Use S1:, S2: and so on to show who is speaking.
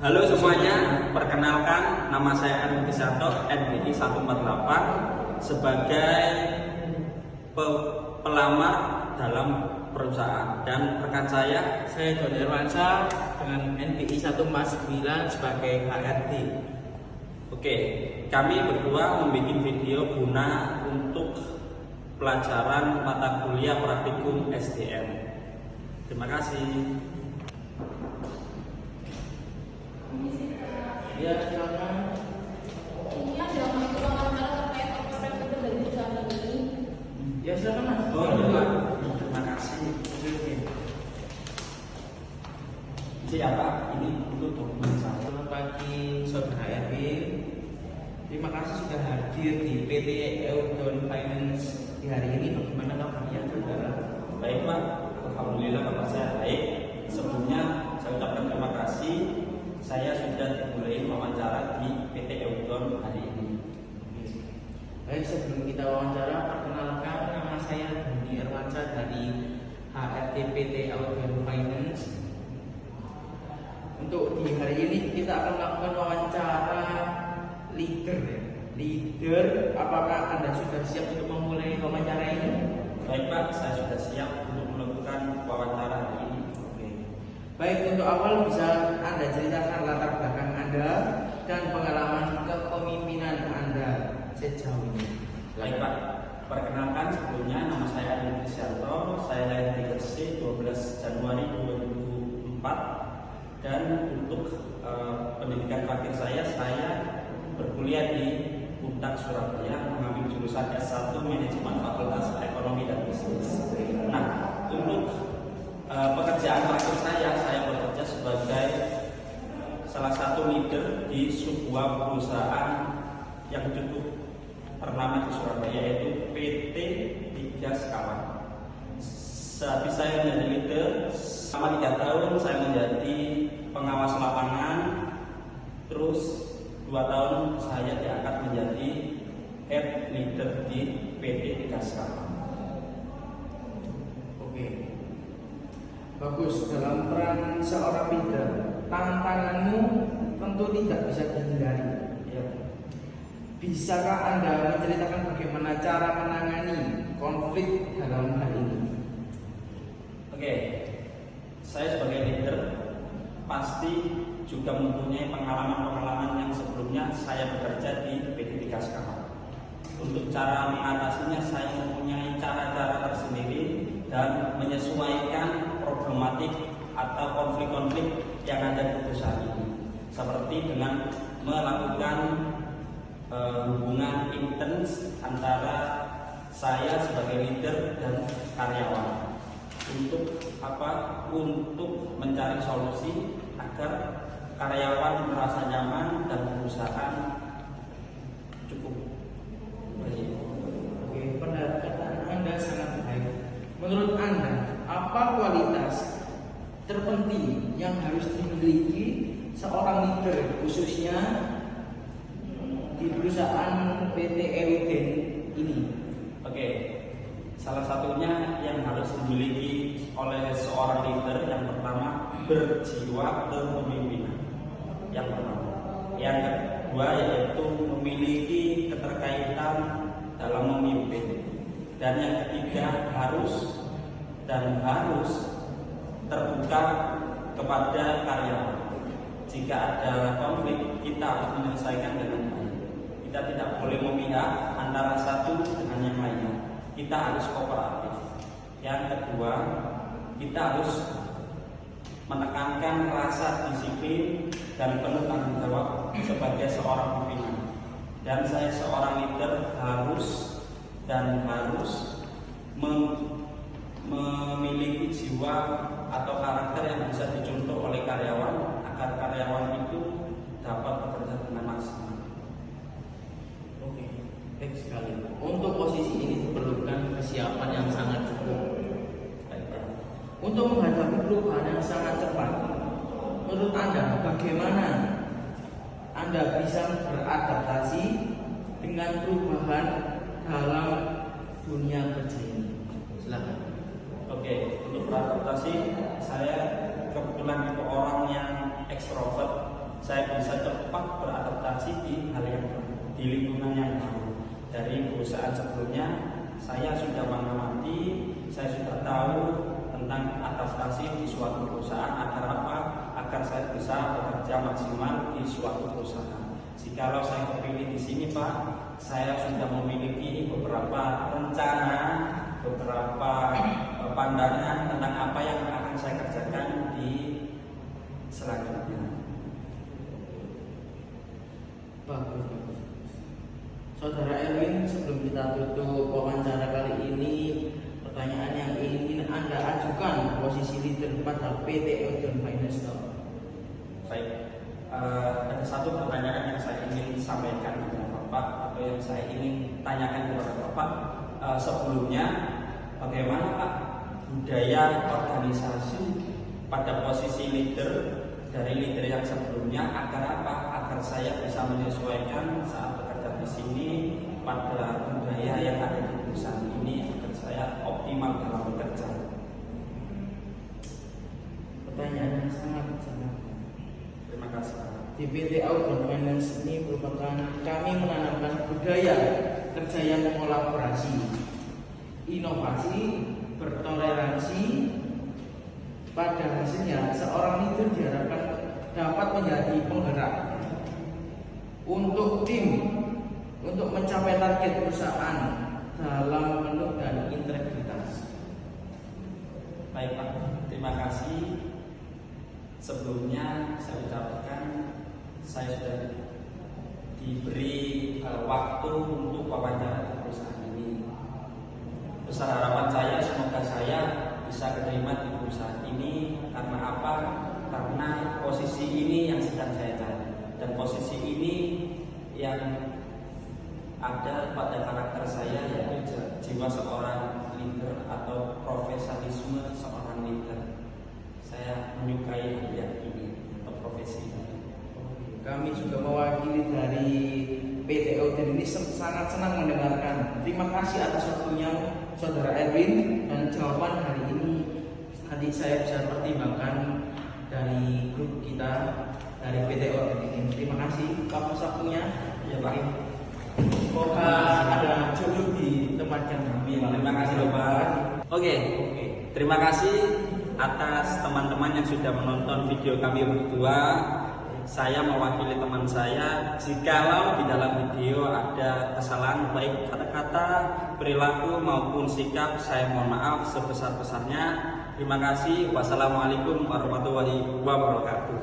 S1: Halo semuanya, perkenalkan nama saya Arif Kisanto, NBI 148 sebagai pelamar dalam perusahaan, dan rekan saya
S2: Doni Irwansyah dengan NBI 149 sebagai HRD.
S1: Oke, kami berdua membuat video guna untuk pelajaran mata kuliah praktikum SDM. Terima kasih.
S2: Ya, silakan.
S3: Ini ada wawancara terkait referensi dari perusahaan ini.
S2: Ya, silakan Mas.
S1: Oh, iya. Terima kasih. Siapa? Ini untuk dokumen saya.
S2: Selamat pagi Saudara HRD. Terima kasih sudah hadir di PT Eudon Finance di hari ini. Bagaimana kabarnya Saudara?
S1: Baik Pak, alhamdulillah kabar saya baik. Sebelumnya saya ucapkan terima kasih. Saya sudah dimulai wawancara di PT Eudon hari ini.
S2: Baik, sebelum kita wawancara, perkenalkan nama saya Doni Irwansyah dari HRD PT Eudon Finance. Untuk di hari ini kita akan melakukan wawancara leader. Leader, apakah Anda sudah siap untuk memulai wawancara ini?
S1: Baik Pak, saya sudah siap untuk melakukan wawancara hari ini.
S2: Baik, untuk awal bisa Anda ceritakan latar belakang Anda dan pengalaman kepemimpinan Anda sejauh ini.
S1: Baik Pak, perkenalkan sebelumnya nama saya Arif Kisanto. Saya lahir di Gresik 12 Januari 2004, dan untuk pendidikan terakhir saya berkuliah di Untak Surabaya, mengambil jurusan S1 Manajemen Fakultas Ekonomi dan Bisnis. Nah, untuk pekerjaan terakhir saya bekerja sebagai salah satu leader di sebuah perusahaan yang cukup ternama di Surabaya, yaitu PT Tiga Sekawan. Habis saya menjadi leader selama 3 tahun, saya menjadi pengawas lapangan. Terus 2 tahun saya diangkat menjadi head leader di PT Tiga Sekawan.
S2: Oke, bagus. Dalam peran seorang leader, tantanganmu tentu tidak bisa dihindari.
S1: Ya.
S2: Bisakah Anda menceritakan bagaimana cara menangani konflik dalam hal ini?
S1: Oke, saya sebagai leader pasti juga mempunyai pengalaman-pengalaman yang sebelumnya saya bekerja di PT Tiga Sekawan. Untuk cara mengatasinya, saya mempunyai cara-cara tersendiri dan menyesuaikan problematik atau konflik-konflik yang ada di perusahaan ini, seperti dengan melakukan hubungan intens antara saya sebagai leader dan karyawan. Untuk apa? Untuk mencari solusi agar karyawan merasa nyaman dan perusahaan cukup baik.
S2: Oke, pendapatan Anda sangat baik. Menurut Anda, apa kualitas terpenting yang harus dimiliki seorang leader, khususnya di perusahaan PT Eudon ini?
S1: Oke, salah satunya yang harus dimiliki oleh seorang leader, yang pertama berjiwa kepemimpinan. Yang pertama, yang kedua yaitu memiliki keterkaitan dalam memimpin, dan yang ketiga harus terbuka kepada karyawan. Jika ada konflik, kita harus menyelesaikan dengan baik. Kita tidak boleh memihak antara satu dengan yang lainnya. Kita harus kooperatif. Yang kedua, kita harus menekankan rasa disiplin dan penuh tanggung jawab sebagai seorang pimpinan. Dan saya seorang leader harus memiliki jiwa atau karakter yang bisa dicontoh oleh karyawan, agar karyawan itu dapat bekerja dengan maksimal.
S2: Oke, baik sekali. Untuk posisi ini diperlukan kesiapan yang sangat cukup. Untuk menghadapi perubahan yang sangat cepat, menurut Anda bagaimana Anda bisa beradaptasi dengan perubahan dalam dunia kerja ini? Silakan.
S1: Oke, untuk beradaptasi, saya kebetulan tipe orang yang ekstrovert, saya bisa cepat beradaptasi di hal yang baru, di lingkungan yang baru. Dari perusahaan sebelumnya saya sudah mengamati, saya sudah tahu tentang adaptasi di suatu perusahaan agar apa? Agar saya bisa bekerja maksimal di suatu perusahaan. Jikalau saya terpilih di sini Pak, saya sudah memiliki beberapa rencana, beberapa pandangan tentang apa yang akan saya kerjakan di selanjutnya.
S2: Bagus. Saudara Erwin, sebelum kita tutup wawancara kali ini, pertanyaan yang ingin Anda ajukan posisi leader pada PT Eudon Finance.
S1: Baik, ada satu pertanyaan yang saya ingin sampaikan kepada Bapak atau yang saya ingin tanyakan kepada Bapak. Sebelumnya, bagaimana Pak budaya organisasi pada posisi leader dari leader yang sebelumnya agar apa? Agar saya bisa menyesuaikan saat bekerja di sini pada budaya yang ada di perusahaan ini agar saya optimal dalam bekerja.
S2: Pertanyaan yang sangat.
S1: Terima kasih.
S2: Di PT Eudon Finance ini merupakan kami menanamkan budaya kerja yang kolaborasi, inovasi, bertoleransi. Pada hasilnya, seorang leader diharapkan dapat menjadi penggerak untuk tim untuk mencapai target perusahaan dalam penuh dan integritas.
S1: Baik Pak, terima kasih. Sebelumnya saya ucapkan saya sudah diberi waktu untuk wawancara di perusahaan ini. Besar harapan saya semoga saya bisa keterima di perusahaan ini. Karena apa? Karena posisi ini yang sedang saya cari, dan posisi ini yang ada pada karakter saya, yaitu jiwa seorang leader atau profesionalisme seorang leader. Saya menyukai hal ini atau profesi ini.
S2: Kami juga mewakili dari PT Eudon ini sangat senang mendengarkan. Terima kasih atas waktunya Saudara Erwin, dan jawaban hari ini nanti saya bisa pertimbangkan dari grup kita dari PT Eudon ini. Terima kasih atas waktunya.
S1: Ya Pak.
S2: Semoga ada jodoh di tempat yang kami.
S1: Terima kasih Bapak. Oke. Terima kasih atas teman-teman yang sudah menonton video kami berdua. Saya mewakili teman saya. Jikalau di dalam video ada kesalahan baik kata-kata, perilaku maupun sikap, saya mohon maaf sebesar-besarnya. Terima kasih. Wassalamualaikum warahmatullahi wabarakatuh.